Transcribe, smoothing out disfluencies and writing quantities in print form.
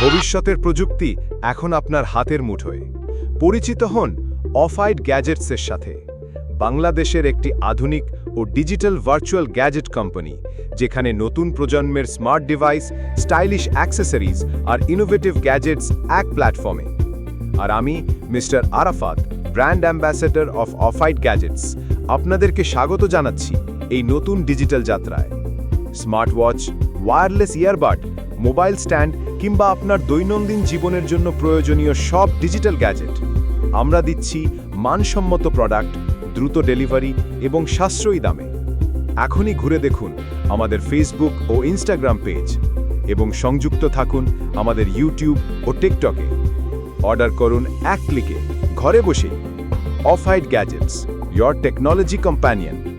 ভবিষ্যতের প্রযুক্তি এখন আপনার হাতের মুঠোয়। পরিচিত হন অফাইড গ্যাজেটসের সাথে, বাংলাদেশের একটি আধুনিক ও ডিজিটাল ভার্চুয়াল গ্যাজেট কোম্পানি, যেখানে নতুন প্রজন্মের স্মার্ট ডিভাইস, স্টাইলিশ অ্যাক্সেসরিজ আর ইনোভেটিভ গ্যাজেটস এক প্ল্যাটফর্মে। আর আমি mister Arafat, brand ambassador of অফাইড গ্যাজেটস, আপনাদেরকে স্বাগত জানাচ্ছি এই নতুন ডিজিটাল যাত্রায়। Smart watch, wireless earbud, mobile stand কিংবা আপনার দৈনন্দিন জীবনের জন্য প্রয়োজনীয় সব ডিজিটাল গ্যাজেট আমরা দিচ্ছি মানসম্মত প্রোডাক্ট, দ্রুত ডেলিভারি এবং সাশ্রয়ী দামে। এখনই ঘুরে দেখুন আমাদের ফেসবুক ও ইনস্টাগ্রাম পেজ এবং সংযুক্ত থাকুন আমাদের ইউটিউব ও টিকটকে। অর্ডার করুন এক ক্লিকে, ঘরে বসেই। অফাইড গ্যাজেটস, your technology companion।